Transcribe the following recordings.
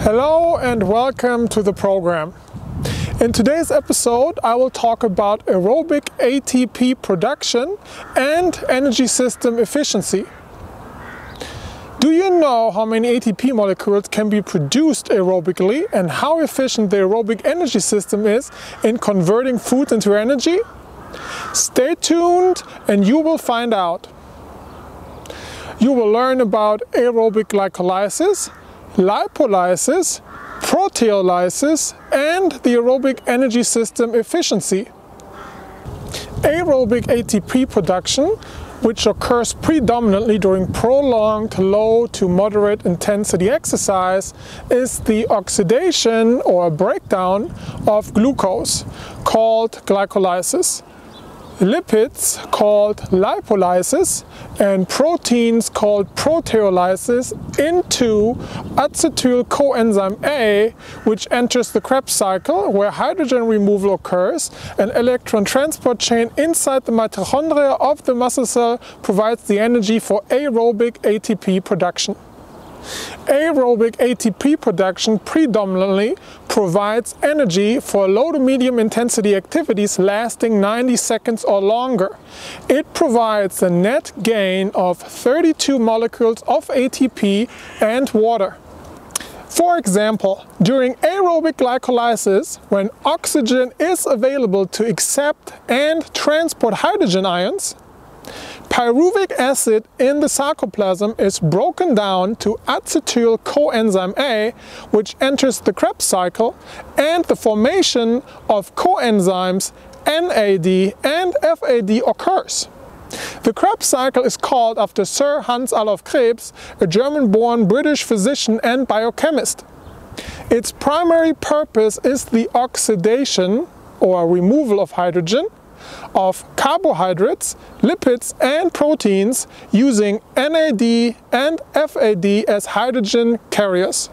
Hello and welcome to the program. In today's episode, I will talk about aerobic ATP production and energy system efficiency. Do you know how many ATP molecules can be produced aerobically and how efficient the aerobic energy system is in converting food into energy? Stay tuned and you will find out. You will learn about aerobic glycolysis, lipolysis, proteolysis, and the aerobic energy system efficiency. Aerobic ATP production, which occurs predominantly during prolonged low to moderate intensity exercise, is the oxidation or breakdown of glucose, called glycolysis, lipids, called lipolysis, and proteins, called proteolysis, into acetyl coenzyme A, which enters the Krebs cycle, where hydrogen removal occurs. An electron transport chain inside the mitochondria of the muscle cell provides the energy for aerobic ATP production. Aerobic ATP production predominantly provides energy for low to medium intensity activities lasting 90 seconds or longer. It provides a net gain of 32 molecules of ATP and water. For example, during aerobic glycolysis, when oxygen is available to accept and transport hydrogen ions, pyruvic acid in the sarcoplasm is broken down to acetyl coenzyme A, which enters the Krebs cycle, and the formation of coenzymes NAD and FAD occurs. The Krebs cycle is called after Sir Hans Adolf Krebs, a German-born British physician and biochemist. Its primary purpose is the oxidation or removal of hydrogen, of carbohydrates, lipids and proteins using NAD and FAD as hydrogen carriers.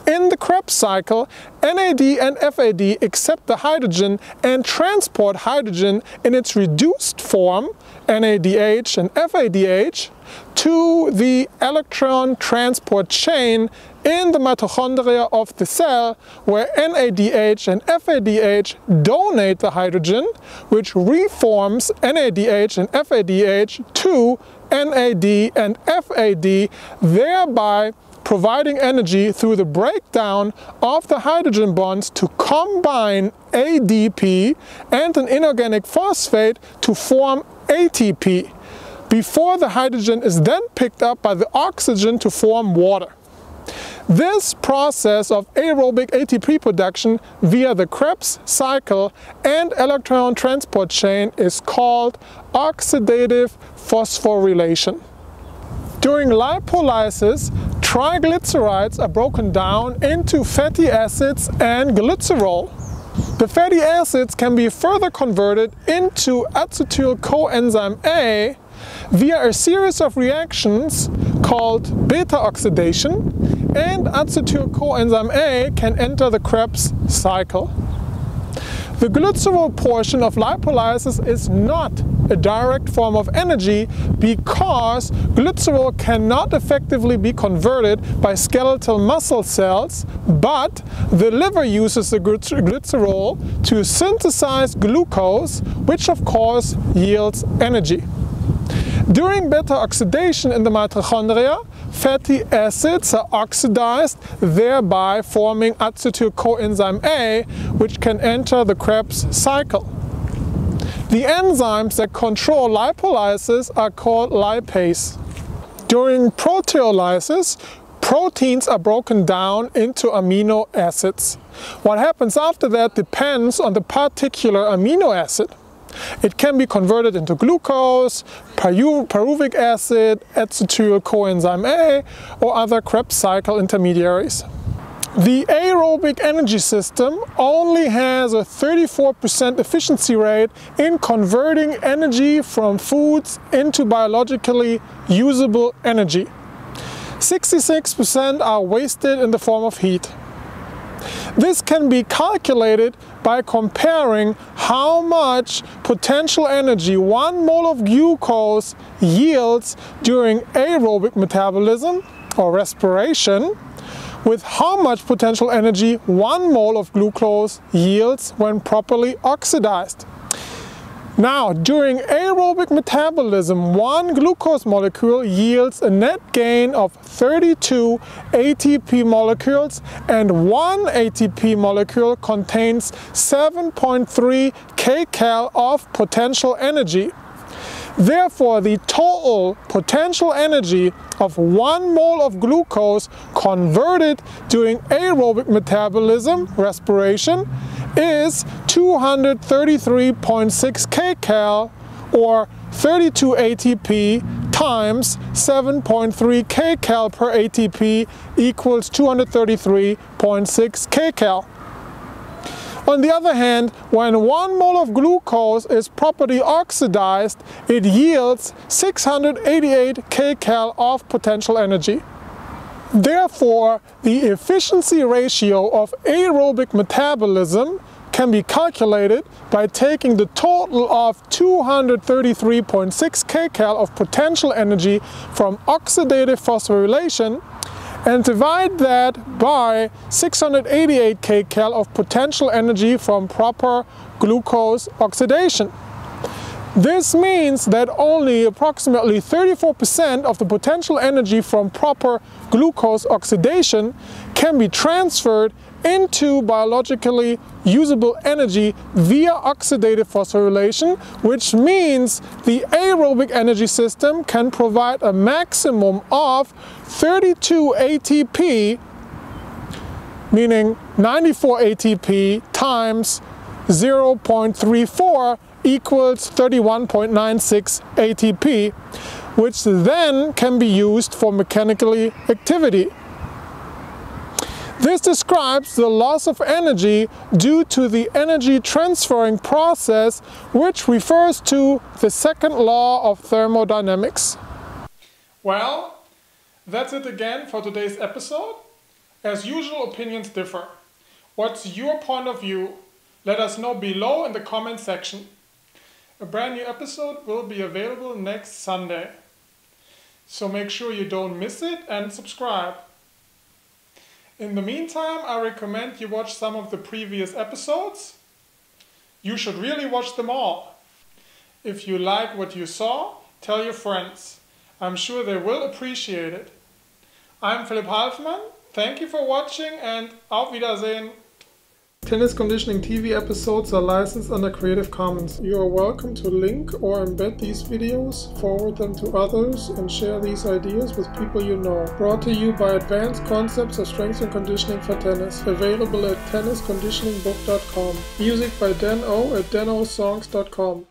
In the Krebs cycle, NAD and FAD accept the hydrogen and transport hydrogen in its reduced form, NADH and FADH, to the electron transport chain in the mitochondria of the cell, where NADH and FADH donate the hydrogen, which reforms NADH and FADH to NAD and FAD, thereby providing energy through the breakdown of the hydrogen bonds to combine ADP and an inorganic phosphate to form ATP, before the hydrogen is then picked up by the oxygen to form water. This process of aerobic ATP production via the Krebs cycle and electron transport chain is called oxidative phosphorylation. During lipolysis, triglycerides are broken down into fatty acids and glycerol. The fatty acids can be further converted into acetyl coenzyme A via a series of reactions called beta oxidation, and acetyl coenzyme A can enter the Krebs cycle. The glycerol portion of lipolysis is not a direct form of energy because glycerol cannot effectively be converted by skeletal muscle cells, but the liver uses the glycerol to synthesize glucose, which of course yields energy. During beta oxidation in the mitochondria, fatty acids are oxidized, thereby forming acetyl coenzyme A, which can enter the Krebs cycle. The enzymes that control lipolysis are called lipase. During proteolysis, proteins are broken down into amino acids. What happens after that depends on the particular amino acid. It can be converted into glucose, pyruvic acid, acetyl coenzyme A, or other Krebs cycle intermediaries. The aerobic energy system only has a 34% efficiency rate in converting energy from foods into biologically usable energy. 66% are wasted in the form of heat. This can be calculated by comparing how much potential energy 1 mole of glucose yields during aerobic metabolism or respiration with how much potential energy 1 mole of glucose yields when properly oxidized. Now, during aerobic metabolism, one glucose molecule yields a net gain of 32 ATP molecules, and one ATP molecule contains 7.3 kcal of potential energy. Therefore, the total potential energy of 1 mole of glucose converted during aerobic metabolism, respiration, is 233.6 kcal, or 32 ATP times 7.3 kcal per ATP equals 233.6 kcal. On the other hand, when 1 mole of glucose is properly oxidized, it yields 688 kcal of potential energy. Therefore, the efficiency ratio of aerobic metabolism can be calculated by taking the total of 233.6 kcal of potential energy from oxidative phosphorylation and divide that by 688 kcal of potential energy from proper glucose oxidation. This means that only approximately 34% of the potential energy from proper glucose oxidation can be transferred into biologically usable energy via oxidative phosphorylation, which means the aerobic energy system can provide a maximum of 32 ATP, meaning 94 ATP times 0.34 equals 31.96 ATP, which then can be used for mechanical activity. This describes the loss of energy due to the energy transferring process, which refers to the second law of thermodynamics. Well, that's it again for today's episode. As usual, opinions differ. What's your point of view? Let us know below in the comment section. A brand new episode will be available next Sunday. So make sure you don't miss it and subscribe. In the meantime, I recommend you watch some of the previous episodes. You should really watch them all. If you like what you saw, tell your friends. I'm sure they will appreciate it. I'm Philipp Halfmann. Thank you for watching and auf Wiedersehen. Tennis Conditioning TV episodes are licensed under Creative Commons. You are welcome to link or embed these videos, forward them to others, and share these ideas with people you know. Brought to you by Advanced Concepts of Strength and Conditioning for Tennis. Available at tennisconditioningbook.com. Music by Dan O at danosongs.com.